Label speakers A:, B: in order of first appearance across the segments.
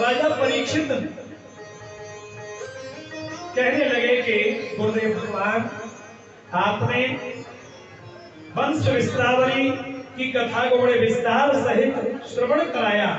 A: राजा परीक्षित कहने लगे कि गुरुदेव भगवान, आपने वंश विस्तावली की कथा को बड़े विस्तार सहित श्रवण कराया।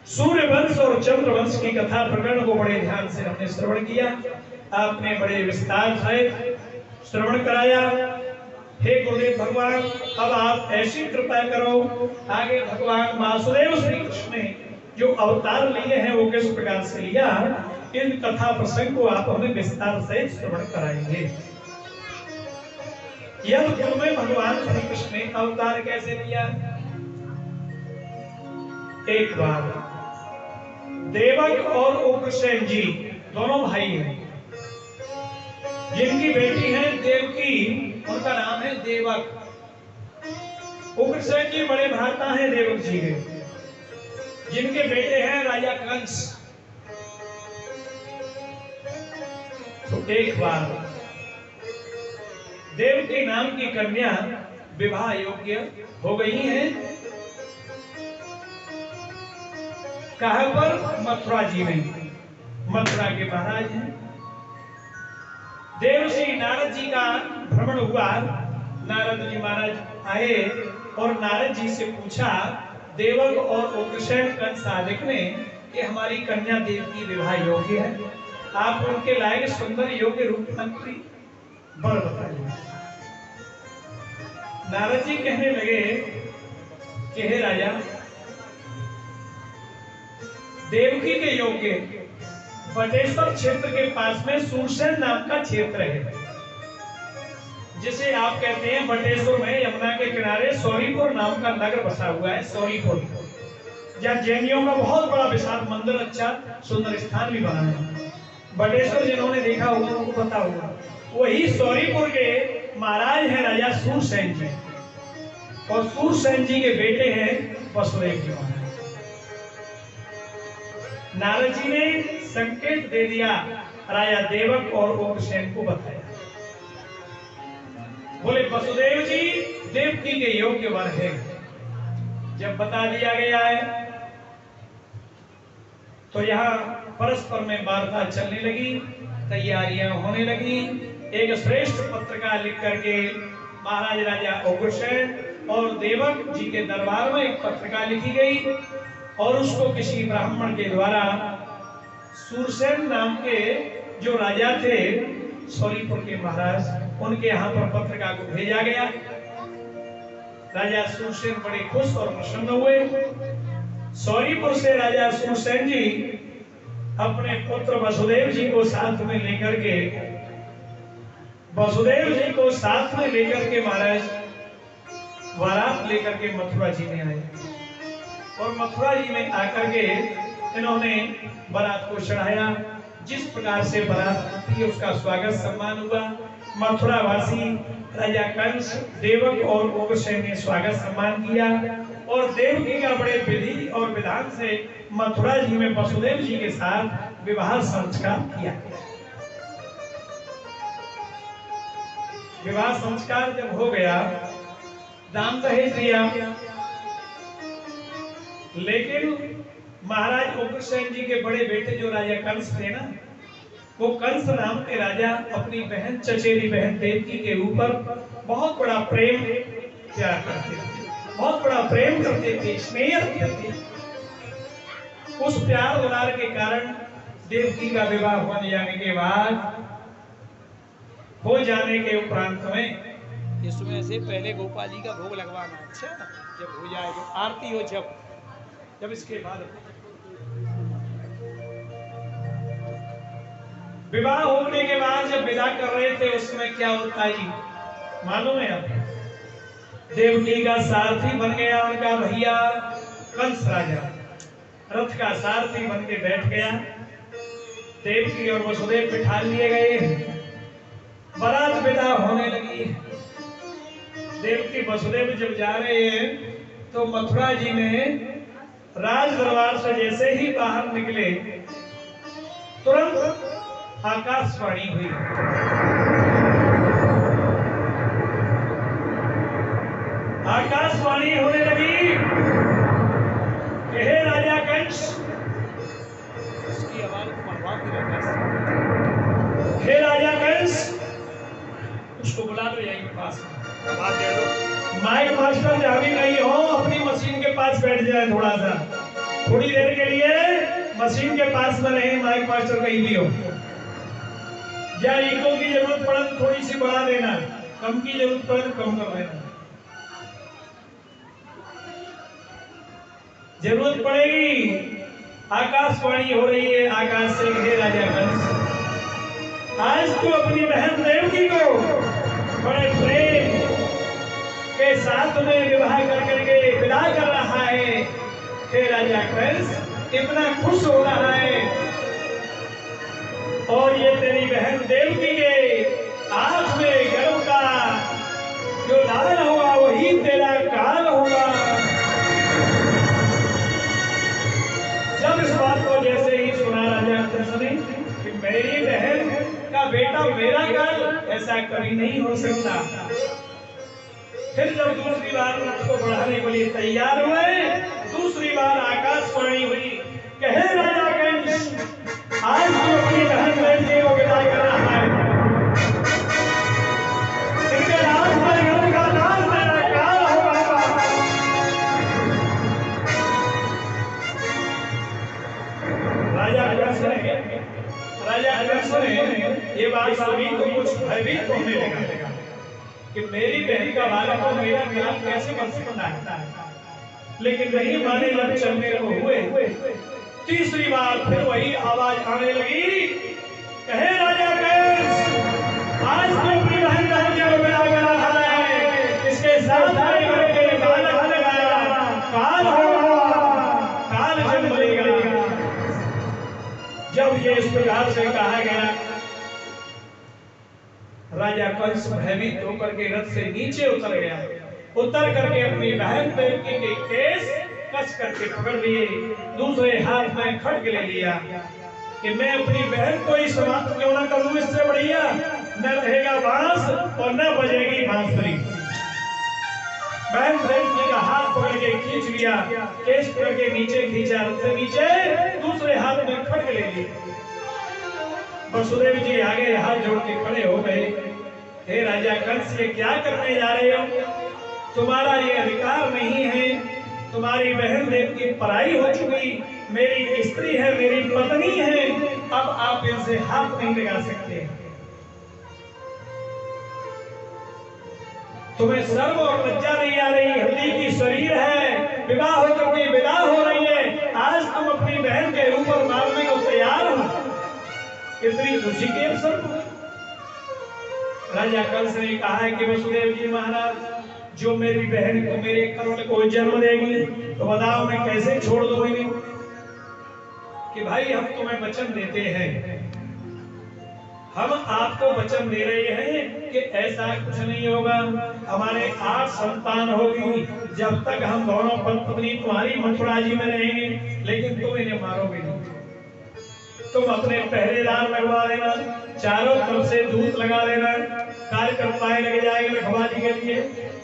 A: सूर्य वंश और चंद्र वंश की कथा प्रकरण को बड़े ध्यान से हमने श्रवण किया। आपने बड़े विस्तार सहित श्रवण कराया। हे गुरुदेव भगवान, अब आप ऐसी कृपा करो, आगे भगवान वासुदेव श्री कृष्ण ने जो अवतार लिए हैं वो किस प्रकार से लिया, इन कथा प्रसंग को आप हमें विस्तार से श्रवण कराएंगे। यह युग में भगवान श्री कृष्ण ने अवतार कैसे लिया? एक बार देवक और उग्रसेन जी दोनों भाई हैं, जिनकी बेटी है देवकी, उनका नाम है देवक। उग्रसेन जी बड़े भ्राता हैं देवक जी के, जिनके बेटे हैं राजा कंस। तो एक बार देवकी नाम की कन्या विवाह योग्य हो गई है। कहां पर? मथुरा जी में। मथुरा के महाराज हैं। देवश्री नारद जी का भ्रमण हुआ। नारद जी महाराज आए और नारद जी से पूछा, देवक और उग्रसेन कंस आदिक ने कि हमारी कन्या देवकी विवाह योग्य है, आप उनके लायक सुंदर योग्य रूप मंत्री वर बताइए। नारद जी कहने लगे कि हे राजा, देवकी के योग्य बटेश्वर क्षेत्र के पास में सूरसेन नाम का क्षेत्र है, जिसे आप कहते हैं बटेश्वर में यमुना के किनारे सौरीपुर नाम का नगर बसा हुआ है। सौरीपुर, जहाँ जैनियों का बहुत बड़ा विशाल मंदिर, अच्छा सुंदर स्थान भी बना है। बटेश्वर जिन्होंने देखा होगा उनको पता होगा। वही सौरीपुर के महाराज हैं राजा सूरसेन जी, और सूरसेन जी के बेटे हैं वसुदेव जी महाराज। नारद जी ने संकेत दे दिया, राजा देवक और उग्रसेन को बताया। बोले वसुदेव जी देवकी के योग्य वर है। जब बता दिया गया है तो यहाँ परस्पर में वार्ता चलने लगी, तैयारियां होने लगी। एक श्रेष्ठ पत्रिका लिख करके महाराज राजा उग्रसेन और देवक जी के दरबार में एक पत्रिका लिखी गई, और उसको किसी ब्राह्मण के द्वारा सूरसेन नाम के जो राजा थे सौरीपुर के महाराज, उनके यहाँ पर पत्रिका को भेजा गया। राजा सूरसेन बड़े खुश और प्रसन्न हुए। सौरीपुर से राजा सूरसेन जी अपने पुत्र वसुदेव जी को साथ में लेकर के महाराज बारात लेकर के मथुरा जी में आए, और मथुरा जी में आकर के इन्होंने बारात को चढ़ाया। जिस प्रकार से बारात थी उसका स्वागत सम्मान हुआ। मथुरा वासी राजा कंस, देवक और उग्रसेन ने स्वागत सम्मान किया, और देवकी का बड़े विधि और विधान से मथुरा जी में वसुदेव जी के साथ विवाह संस्कार किया। विवाह संस्कार जब हो गया, दान दहेज दिया, लेकिन महाराज उग्रसेन जी के बड़े बेटे जो राजा कंस थे ना, वो कंस नाम के राजा अपनी बहन, चचेरी बहन देवकी के ऊपर बहुत बड़ा प्रेम प्यार करते थे, बहुत बड़ा प्रेम करते थे, स्नेह करते थे। उस प्यार दुलार के कारण देवकी का विवाह होने जाने के बाद, हो जाने के उपरांत में,
B: इसमें से पहले गोपाल जी का भोग लगवाना। अच्छा, जब हो जाए, जब आरती हो, जब
A: इसके बाद विवाह होने के बाद जब विदा कर रहे थे, उसमें क्या होता है मालूम है आप? देवकी का सारथी बन गया उनका भैया कंस राजा, रथ का सारथी बन के बैठ गया। देवकी और वसुदेव बिठा लिए गए, बारात विदा होने लगी। देवकी वसुदेव जब जा रहे हैं तो मथुरा जी में राज दरबार से जैसे ही बाहर निकले, तुरंत आकाशवाणी हुई। आकाशवाणी होने लगी कि हे राजा कंस, पास।
B: बात दे दो।
A: माइक मास्टर जहाँ भी कहीं हो अपनी मशीन के पास बैठ जाए, थोड़ा सा थोड़ी देर के लिए मशीन के पास में रहे। माइक मास्टर कहीं भी हो, या इको की जरूरत पड़े तो थोड़ी सी बढ़ा देना, कम की जरूरत पड़े तो कम कर देना। जरूरत पड़ेगी। आकाशवाणी हो रही है आकाश से, हे राजा कंस, आज तू अपनी बहन देवकी को बड़े प्रेम के साथ में विवाह कर करके विदा कर रहा है। हे राजा कंस इतना खुश हो रहा है, और ये तेरी बहन देवकी के आंख में गर्व का जो लाल होगा वही तेरा काल होगा। जब इस बात को जैसे ही सुना राजा कंस ने कि मेरी बहन का बेटा मेरा काल, ऐसा कभी नहीं हो सकता। फिर जब दूसरी बार उसको बढ़ाने के लिए तैयार हुए, दूसरी बार आकाशवाणी हुई, कहे राजा कंस आज तो अपनी बहन देवकी को विदा कर रहा है। इनके नाम पर गर्व का नाम मेरा काल होगा। राजा कंस ने ये बात सुनी तो कुछ भयभीत होने लगा कि मेरी बहन का बालक को मेरा काल कैसे बन सकता है। लेकिन नहीं माने, जब चलने को हुए तीसरी बार फिर वही आवाज आने लगी, कहे राजा कंस आज तो अपनी बहन देवकी को विदा कर रहा है, इसके साथ के बालक लगाया काल होगा, काल जन्म लेगा। जब ये इस प्रकार से कहा गया, राजा कंस भयभीत होकर के रथ से नीचे उतर गया। उतर करके अपनी बहन देवकी के केस कस करके पकड़ लिए, दूसरे हाथ में खड्ग ले लिया कि मैं अपनी बहन को ही समाप्त क्यों ना कर दूं, इससे बढ़िया न रहेगा बांस और न बजेगी बांसुरी। बहन देवकी का हाथ पकड़ के खींच लिया, केस पकड़ के नीचे खींचा, रथ से नीचे, दूसरे हाथ में खड्ग ले लिया। वसुदेव जी आगे हाथ जोड़ के खड़े हो गए, हे राजा कंस ये क्या करने जा रहे हो, तुम्हारा ये अधिकार नहीं है, तुम्हारी बहन देवकी पराई हो चुकी, मेरी स्त्री है, मेरी पत्नी है, अब आप इनसे हाथ नहीं लगा सकते। तुम्हें शर्म और लज्जा नहीं आ रही, हल्दी की शरीर है, विवाह होकर के विदा हो रही है, आज तुम अपनी बहन के ऊपर मारने को तैयार हो, इतनी खुशी के अवसर पर। राजा कंस ने कहा है कि वसुदेव जी महाराज, जो मेरी बहन को मेरे कर्ण को जन्म देगी तो बताओ मैं कैसे छोड़ दूं इन्हें। कि भाई हम तुम्हें वचन देते हैं, हम आपको वचन दे रहे हैं कि ऐसा कुछ नहीं होगा, हमारे 8 संतान होगी, जब तक हम दोनों पत्नी तुम्हारी मथुरा जी में रहेंगे, लेकिन तुम इन्हें मारोगे नहीं। तुम अपने पहरेदार लगवा देना, चारों तरफ से दूत लगा देना, कार्यकर्ताएं लगे जाएंगे रखवाली के लिए,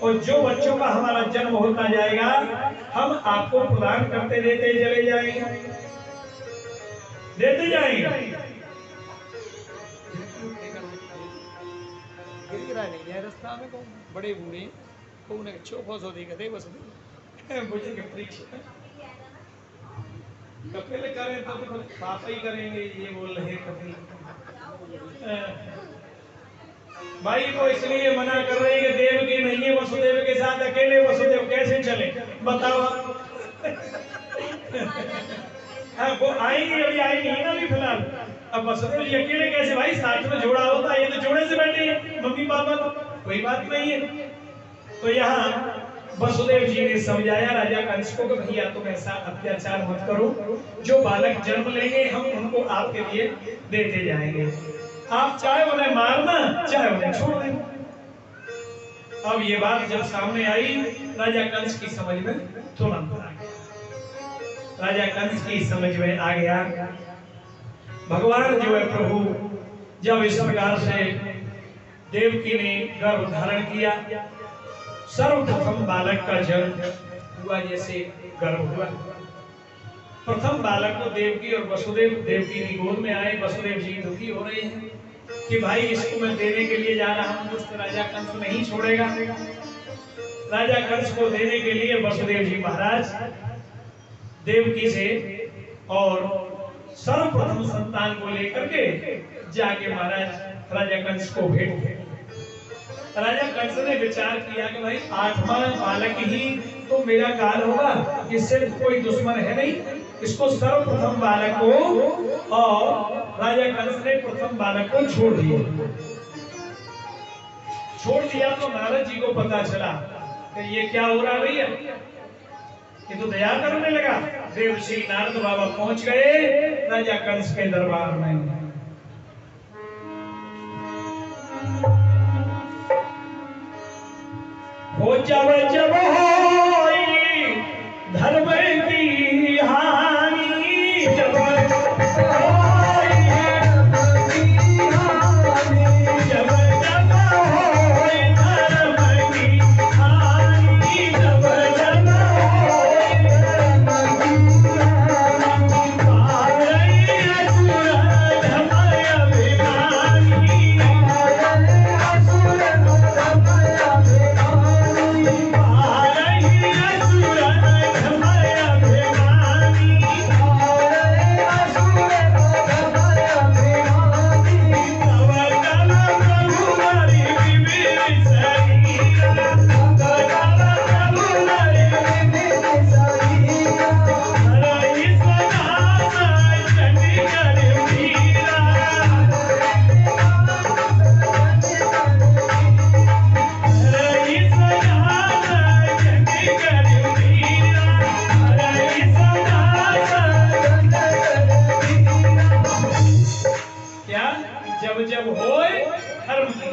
A: और जो बच्चों का हमारा जन्म होता जाएगा हम आपको प्रदान करते देते चले जाएंगे, देते जाएंगे।
B: रास्ता में बड़े बूढ़े को उन्हें चौखो सो दी कहते बस
A: बुझे के परीक्षा कपिल करें तो पापा ही करेंगे, ये बोल रहे कपिल। भाई को इसलिए मना कर रहे हैं कि देव की नहीं है, वसुदेव के साथ अकेले वसुदेव कैसे चले बताओ। हाँ वो आएंगे, अभी आएंगे ना अभी फिलहाल। अब वसुदेव जी अकेले कैसे, भाई साथ में जोड़ा होता है, ये तो जोड़े से बैठे हैं मम्मी पापा, तो कोई बात नहीं है। तो यहाँ वसुदेव जी ने समझाया राजा कंस को कि भैया तुम ऐसा अत्याचार मत करो, जो बालक जन्म लेंगे हम उनको आपके लिए देते जाएंगे, आप चाहे उन्हें मारना चाहे उन्हें छोड़ दें। अब ये बात जब सामने आई राजा कंस की समझ में तुरंत आ गया, राजा कंस की समझ में आ गया भगवान जो है प्रभु जब इस प्रकार से देवकी ने गर्भ धारण किया, सर्वप्रथम बालक का जन्म हुआ, जैसे गर्भ हुआ, प्रथम बालक को देवकी और वसुदेव देवकी की गोद में आए। वसुदेव जी दुखी हो रहे हैं, कि भाई इसको मैं देने के लिए जा रहा हूं, कुछ तो राजा कंस नहीं छोड़ेगा। राजा कंस को देने के लिए वसुदेव जी महाराज देवकी से और सर्वप्रथम संतान को लेकर के जाके महाराज राजा कंस को भेंट किया। राजा कंस ने विचार किया कि भाई 8वां बालक ही तो मेरा काल होगा, इससे कोई दुश्मन है नहीं, इसको सर्वप्रथम बालक को, और राजा कंस ने प्रथम बालक को छोड़ दिया। तो नारद जी को पता चला कि ये क्या हो रहा भैया, ये तो दया करने लगा। देवश्री नारद बाबा पहुंच गए राजा कंस के दरबार में। हो जब जब होई धर्म की हानि, जब होई धर्म की हानि, जब जब होई धर्म की हानि, जब जब होई धर्म की हानि, पारई असुर धमय अभिमानी, पारई असुर धमय अभिमानी, पारई असुर धमय अभिमानी, पारई असुर धमय अभिमानी, तव तव प्रभु हरि विविध शरीरा, तव तव प्रभु हरि विविध शरीरा, हरि सदा चंडी कर वीरा, हरि सदा चंडी कर वीरा, हरि सदा क्या जब जब होए धर्म की